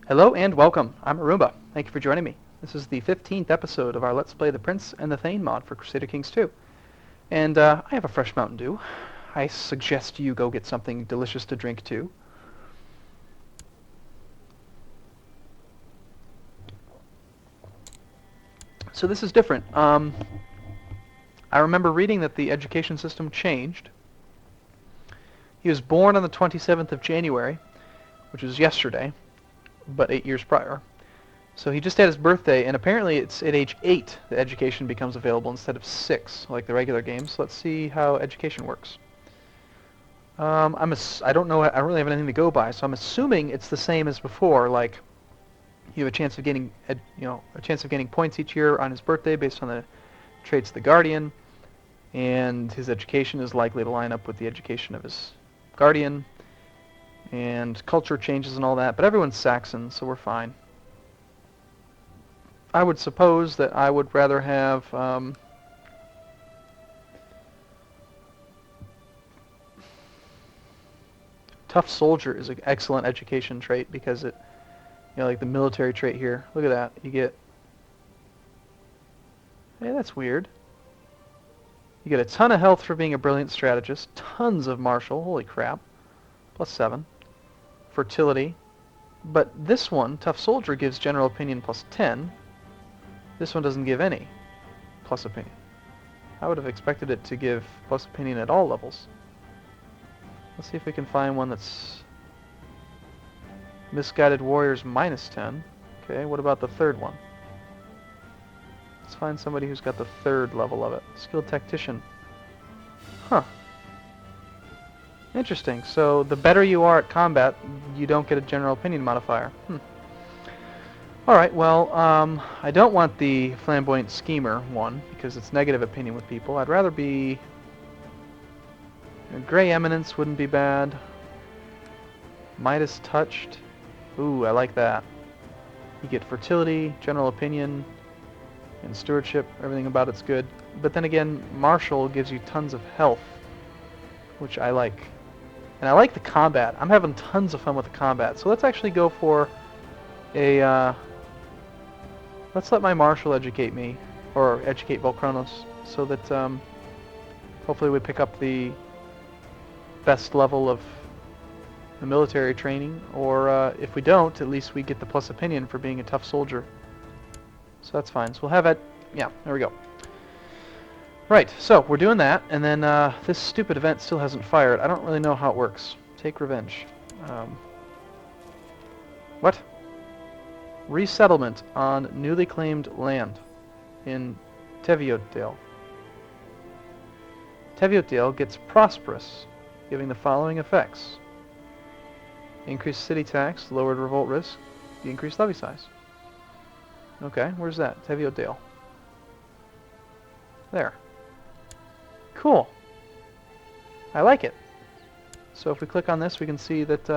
Hello and welcome. I'm Arumba. Thank you for joining me. This is the 15th episode of our Let's Play the Prince and the Thane mod for Crusader Kings 2. And I have a fresh Mountain Dew. I suggest you go get something delicious to drink too. So this is different. I remember reading that the education system changed. He was born on the 27th of January, which was yesterday, but 8 years prior. So he just had his birthday, and apparently it's at age 8 that education becomes available instead of 6, like the regular games. Let's see how education works. I don't know. I don't really have anything to go by, so I'm assuming it's the same as before. Like you have a chance of getting, a chance of getting points each year on his birthday based on the traits of the Guardian, and his education is likely to line up with the education of his Guardian, and culture changes and all that. But everyone's Saxon, so we're fine. I would suppose that I would rather have tough soldier is an excellent education trait because it, like the military trait here. Look at that. You get, hey, that's weird. You get a ton of health for being a brilliant strategist, tons of martial, holy crap, +7. Fertility, but this one, tough soldier, gives general opinion +10. This one doesn't give any plus opinion. I would have expected it to give plus opinion at all levels. Let's see if we can find one that's misguided warriors -10. Okay, what about the third one? Let's find somebody who's got the third level of it. Skilled tactician. Huh. Interesting. So the better you are at combat, you don't get a general opinion modifier. Alright, well, I don't want the flamboyant schemer one, because it's negative opinion with people. I'd rather be... Grey Eminence wouldn't be bad. Midas Touched. Ooh, I like that. You get fertility, general opinion, and stewardship. Everything about it's good. But then again, martial gives you tons of health, which I like. And I like the combat. I'm having tons of fun with the combat. So let's actually go for a... let's let my marshal educate me, or educate Volcronos, so that hopefully we pick up the best level of the military training, or if we don't, at least we get the plus opinion for being a tough soldier. So that's fine. So we'll have it. Yeah, there we go. Right, so we're doing that, and then this stupid event still hasn't fired. I don't really know how it works. Take revenge. What? Resettlement on newly claimed land in Teviotdale. Teviotdale gets prosperous, giving the following effects. Increased city tax, lowered revolt risk, increased levy size. Okay, where's that? Teviotdale. There. Cool. I like it. So if we click on this, we can see that,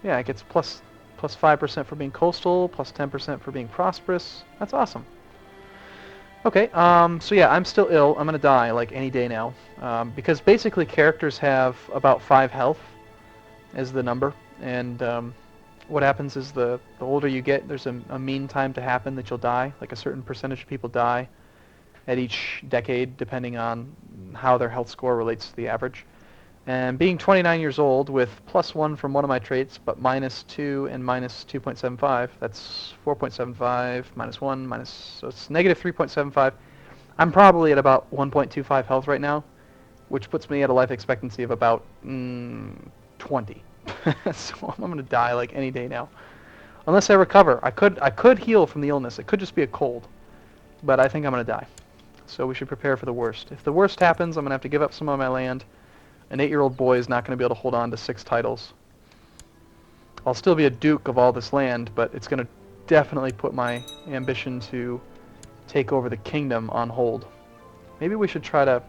yeah, it gets plus 5% for being coastal, plus 10% for being prosperous. That's awesome. Okay, so yeah, I'm still ill. I'm gonna die like any day now, because basically characters have about 5 health as the number, and what happens is the older you get, there's a mean time to happen that you'll die. Like a certain percentage of people die at each decade, depending on how their health score relates to the average. And being 29 years old with +1 from one of my traits, but -2 and -2.75, that's 4.75, -1, so it's -3.75. I'm probably at about 1.25 health right now, which puts me at a life expectancy of about 20. So I'm gonna die like any day now, unless I recover. I could heal from the illness. It could just be a cold, but I think I'm gonna die. So we should prepare for the worst. If the worst happens, I'm gonna have to give up some of my land. An 8-year-old boy is not going to be able to hold on to 6 titles. I'll still be a duke of all this land, but it's going to definitely put my ambition to take over the kingdom on hold. Maybe we should try to...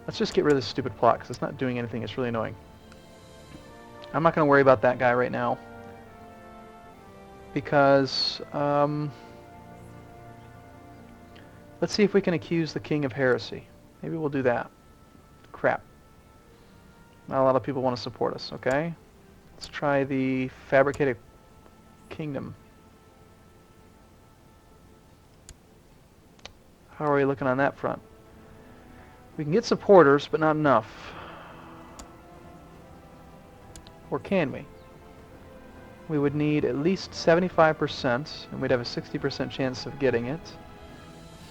Let's just get rid of this stupid plot, because it's not doing anything. It's really annoying. I'm not going to worry about that guy right now, because... let's see if we can accuse the king of heresy. Maybe we'll do that. Crap. Not a lot of people want to support us, okay? Let's try the Fabricated Kingdom. How are we looking on that front? We can get supporters, but not enough. Or can we? We would need at least 75%, and we'd have a 60% chance of getting it.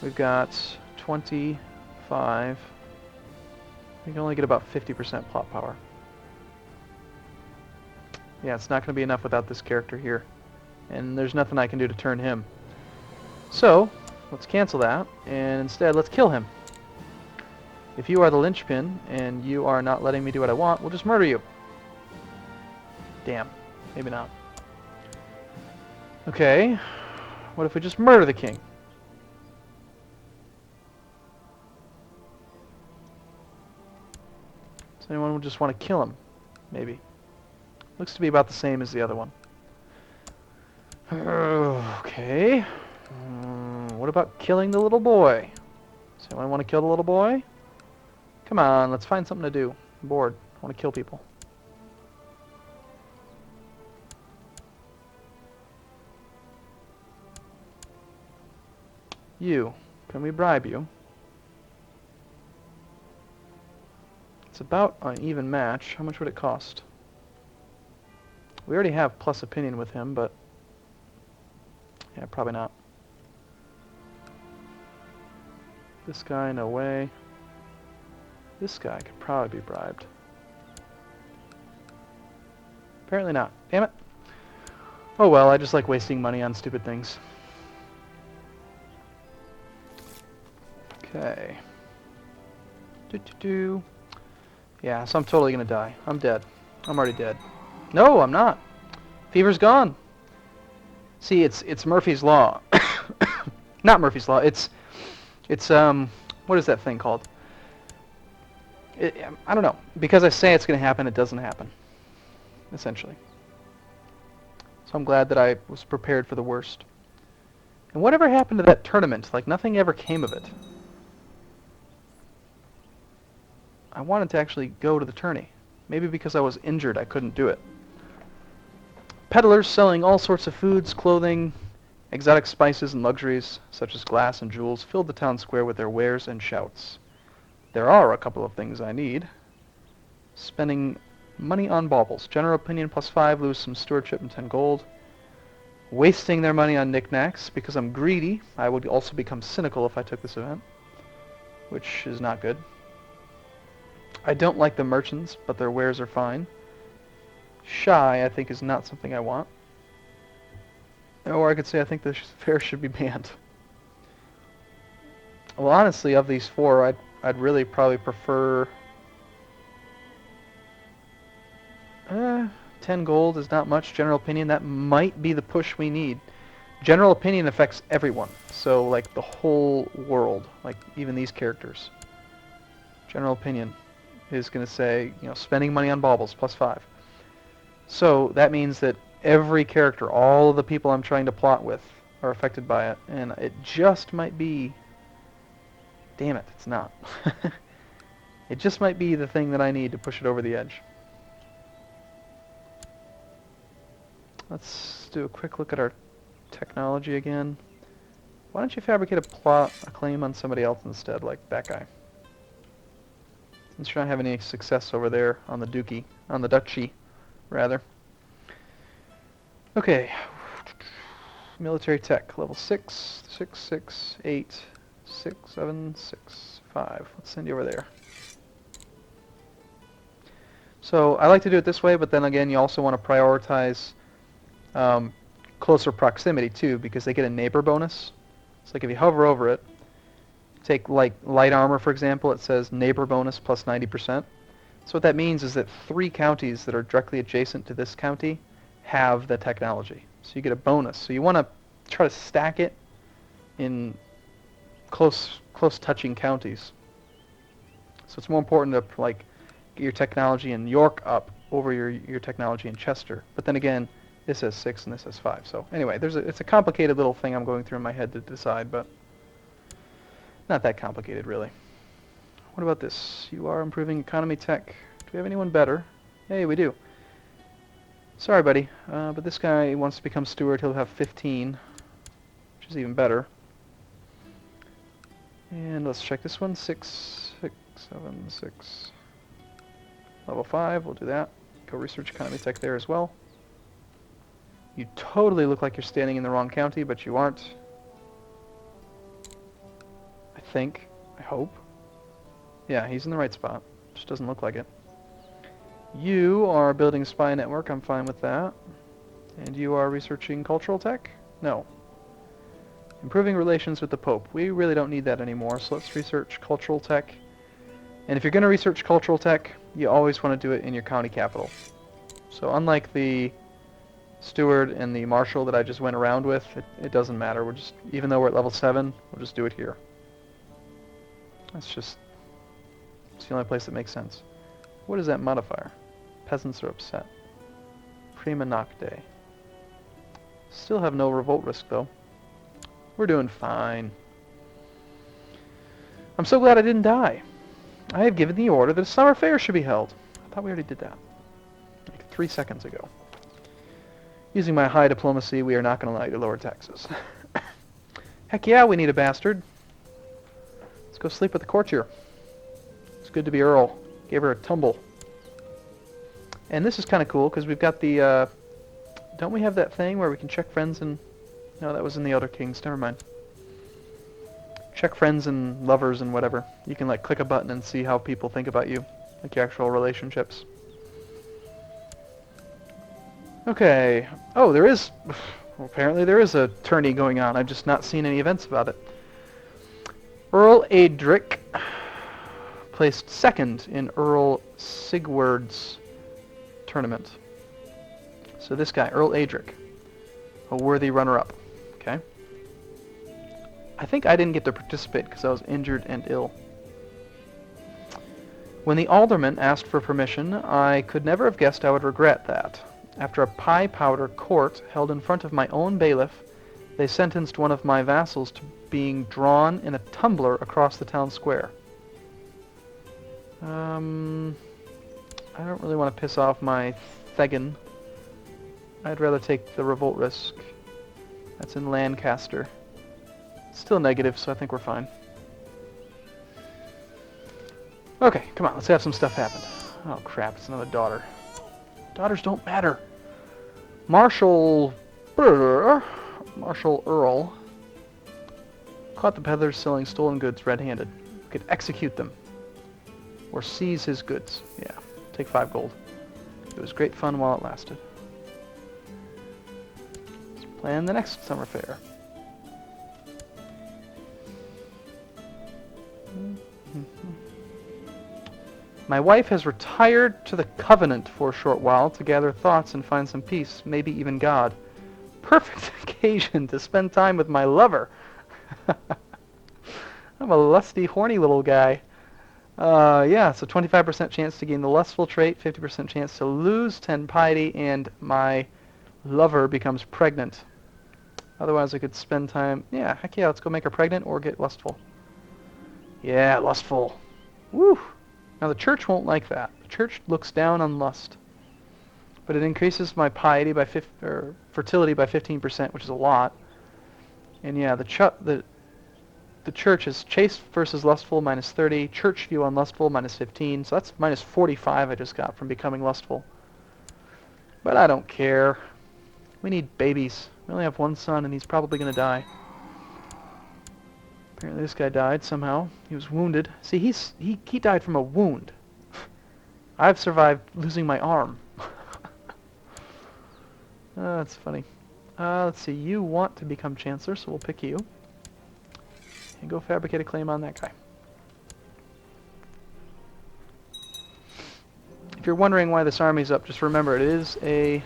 We've got 25. We can only get about 50% plot power. Yeah, it's not going to be enough without this character here. And there's nothing I can do to turn him. So, let's cancel that, and instead let's kill him. If you are the linchpin, and you are not letting me do what I want, we'll just murder you. Damn. Maybe not. Okay. What if we just murder the king? Does anyone just want to kill him? Maybe. Looks to be about the same as the other one. Okay. What about killing the little boy? Does anyone want to kill the little boy? Come on, let's find something to do. I'm bored. I want to kill people. You. Can we bribe you? It's about an even match. How much would it cost? We already have plus opinion with him, but yeah, probably not. This guy, no way. This guy could probably be bribed. Apparently not. Damn it. Oh well, I just like wasting money on stupid things. Okay. Yeah, so I'm totally gonna die. I'm dead. I'm already dead. No, I'm not. Fever's gone. See, it's Murphy's Law. Not Murphy's Law. It's what is that thing called? I don't know. Because I say it's gonna happen, it doesn't happen. Essentially. So I'm glad that I was prepared for the worst. And whatever happened to that tournament? Like, nothing ever came of it. I wanted to actually go to the tourney. Maybe because I was injured, I couldn't do it. Peddlers selling all sorts of foods, clothing, exotic spices, and luxuries, such as glass and jewels, filled the town square with their wares and shouts. There are a couple of things I need. Spending money on baubles. General opinion +5, lose some stewardship and 10 gold. Wasting their money on knickknacks. Because I'm greedy, I would also become cynical if I took this event, which is not good. I don't like the merchants, but their wares are fine. Shy, I think, is not something I want. Or I could say I think the fair should be banned. Well, honestly, of these four, I'd really probably prefer... 10 gold is not much. General opinion, that might be the push we need. General opinion affects everyone. So, like, the whole world. Like, even these characters. General opinion is going to say, you know, spending money on baubles, +5. So, that means that every character, all of the people I'm trying to plot with, are affected by it. And it just might be... Damn it, it's not. It just might be the thing that I need to push it over the edge. Let's do a quick look at our technology again. Why don't you fabricate a claim on somebody else instead, like that guy? Since you're not having any success over there on the duchy, rather. Okay. Military tech, level 6, 6, 6, 8, 6, 7, 6, 5. Let's send you over there. So I like to do it this way, but then again, you also want to prioritize closer proximity too, because they get a neighbor bonus. It's like if you hover over it, take like light armor for example, it says neighbor bonus plus 90%. So what that means is that 3 counties that are directly adjacent to this county have the technology. So you get a bonus. So you want to try to stack it in close touching counties. So it's more important to like get your technology in York up over your technology in Chester. But then again, this has 6 and this has 5. So anyway, it's a complicated little thing I'm going through in my head to decide, but not that complicated really. What about this? You are improving economy tech. Do we have anyone better? Hey, we do. Sorry, buddy, but this guy wants to become steward. He'll have 15, which is even better. And let's check this one. 6, 6, 7, 6. Level 5, we'll do that. Go research economy tech there as well. You totally look like you're standing in the wrong county, but you aren't. I think. I hope. Yeah, he's in the right spot. Just doesn't look like it. You are building a spy network. I'm fine with that. And you are researching cultural tech? No. Improving relations with the Pope. We really don't need that anymore, so let's research cultural tech. And if you're going to research cultural tech, you always want to do it in your county capital. So unlike the steward and the marshal that I just went around with, it doesn't matter. We're just, even though we're at level 7, we'll just do it here. It's the only place that makes sense. What is that modifier? Peasants are upset. Prima Nocte. Still have no revolt risk though. We're doing fine. I'm so glad I didn't die. I have given the order that a summer fair should be held. I thought we already did that. Like 3 seconds ago. Using my high diplomacy, we are not going to allow you to lower taxes. Heck yeah, we need a bastard. Let's go sleep with the courtier. It's good to be Earl. Gave her a tumble. And this is kind of cool, because we've got the... don't we have that thing where we can check friends and... No, that was in the Elder Kings. Never mind. Check friends and lovers and whatever. You can, like, click a button and see how people think about you. Like your actual relationships. Okay. Oh, there is... Well, apparently there is a tourney going on. I've just not seen any events about it. Earl Adric placed second in Earl Sigward's tournament. So this guy, Earl Adric, a worthy runner-up. Okay. I think I didn't get to participate because I was injured and ill. When the alderman asked for permission, I could never have guessed I would regret that. After a pie-powder court held in front of my own bailiff, they sentenced one of my vassals to being drawn in a tumbler across the town square. I don't really want to piss off my Thegan. I'd rather take the revolt risk. That's in Lancaster. Still negative, so I think we're fine. Okay, come on, let's have some stuff happen. Oh crap, it's another daughter. Daughters don't matter. Marshal Earl caught the peddlers selling stolen goods red-handed. We could execute them. Or seize his goods. Yeah, take 5 gold. It was great fun while it lasted. Let's plan the next summer fair. My wife has retired to the Covenant for a short while to gather thoughts and find some peace, maybe even God. Perfect occasion to spend time with my lover. I'm a lusty, horny little guy. Yeah, so 25% chance to gain the lustful trait, 50% chance to lose 10 piety, and my lover becomes pregnant. Otherwise, I could spend time... Yeah, heck yeah, let's go make her pregnant or get lustful. Yeah, lustful. Woo! Now, the church won't like that. The church looks down on lust. But it increases my piety by fertility by 15%, which is a lot. And yeah, the church is chaste versus lustful, minus 30. Church view on lustful, minus 15. So that's minus 45 I just got from becoming lustful. But I don't care. We need babies. We only have one son, and he's probably going to die. Apparently this guy died somehow. He was wounded. See, he died from a wound. I've survived losing my arm. That's funny. Let's see. You want to become Chancellor, so we'll pick you. And go fabricate a claim on that guy. If you're wondering why this army's up, just remember it is a...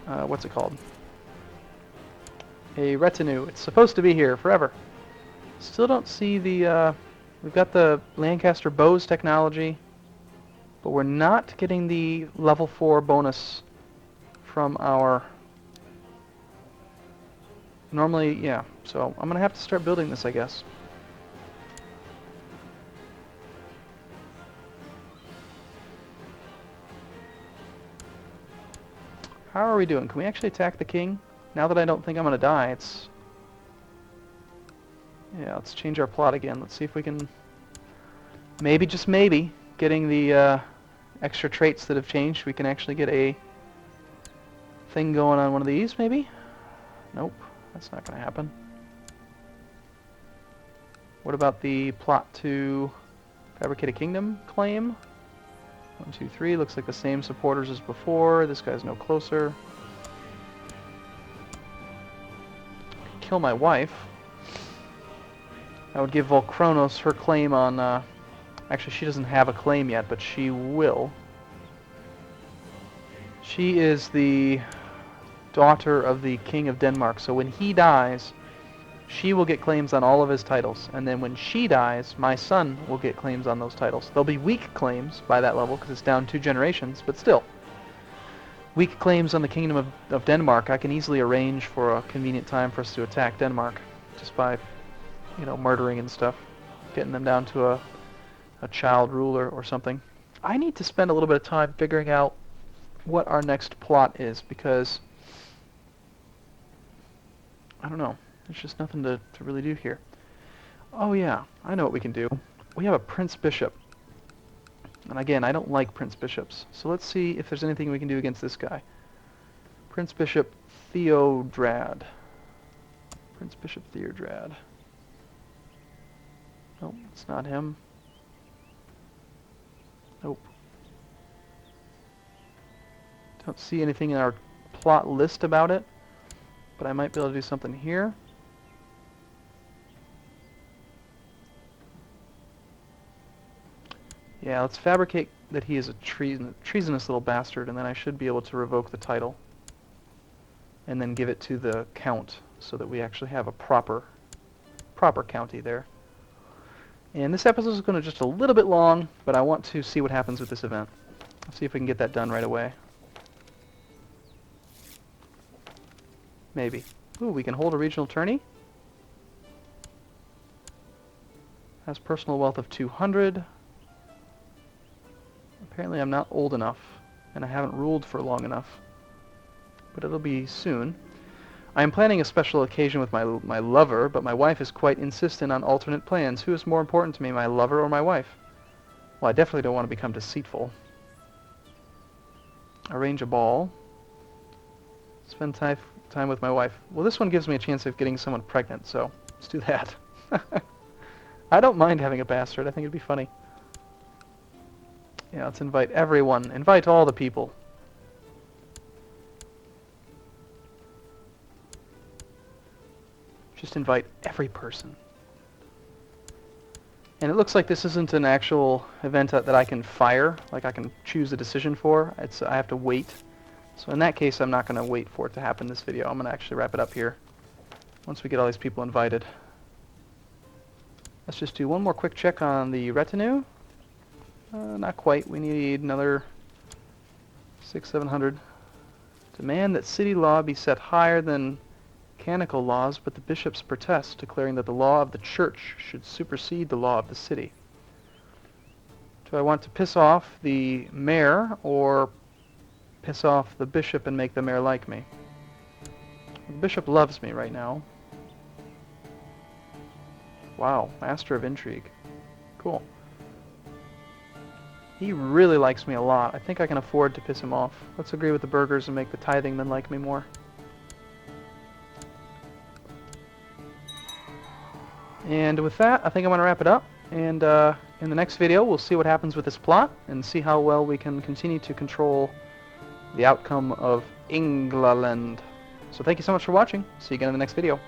what's it called? A retinue. It's supposed to be here forever. Still don't see the... we've got the Lancaster bows technology, but we're not getting the level 4 bonus from our... Normally, yeah. So I'm going to have to start building this, I guess. How are we doing? Can we actually attack the king? Now that I don't think I'm gonna die, it's... Yeah, let's change our plot again. Let's see if we can... Maybe, just maybe, getting the extra traits that have changed, we can actually get a thing going on one of these, maybe? Nope, that's not gonna happen. What about the plot to Fabricated Kingdom claim? 1, 2, 3, looks like the same supporters as before. This guy's no closer. Kill my wife. I would give Volcronos her claim on... Actually, she doesn't have a claim yet, but she will. She is the daughter of the King of Denmark, so when he dies, she will get claims on all of his titles. And then when she dies, my son will get claims on those titles. They'll be weak claims by that level, because it's down 2 generations, but still. Weak claims on the Kingdom of Denmark, I can easily arrange for a convenient time for us to attack Denmark, just by, you know, murdering and stuff. Getting them down to a child ruler or something. I need to spend a little bit of time figuring out what our next plot is, because I don't know. There's just nothing to really do here. Oh yeah, I know what we can do. We have a Prince Bishop. And again, I don't like Prince Bishops. So let's see if there's anything we can do against this guy. Prince Bishop Theodrad. Prince Bishop Theodrad. Nope, it's not him. Nope. Don't see anything in our plot list about it, but I might be able to do something here. Yeah, let's fabricate that he is a treasonous little bastard, and then I should be able to revoke the title. And then give it to the count, so that we actually have a proper county there. And this episode is going to just a little bit long, but I want to see what happens with this event. Let's see if we can get that done right away. Maybe. Ooh, we can hold a regional tourney. Has personal wealth of 200. Apparently I'm not old enough, and I haven't ruled for long enough. But it'll be soon. I am planning a special occasion with my lover, but my wife is quite insistent on alternate plans. Who is more important to me, my lover or my wife? Well, I definitely don't want to become deceitful. Arrange a ball. Spend time with my wife. Well, this one gives me a chance of getting someone pregnant, so let's do that. I don't mind having a bastard. I think it'd be funny. Yeah, let's invite everyone. Invite all the people. Just invite every person. And it looks like this isn't an actual event that I can fire, like I can choose a decision for. I have to wait. So in that case, I'm not going to wait for it to happen this video. I'm going to actually wrap it up here once we get all these people invited. Let's just do one more quick check on the retinue. Not quite. We need another 600-700. Demand that city law be set higher than canonical laws, but the bishops protest, declaring that the law of the church should supersede the law of the city. Do I want to piss off the mayor, or piss off the bishop and make the mayor like me? The bishop loves me right now. Wow, Master of Intrigue. Cool. He really likes me a lot. I think I can afford to piss him off. Let's agree with the burghers and make the tithing men like me more. And with that, I think I'm going to wrap it up. And in the next video, we'll see what happens with this plot and see how well we can continue to control the outcome of England. So thank you so much for watching. See you again in the next video.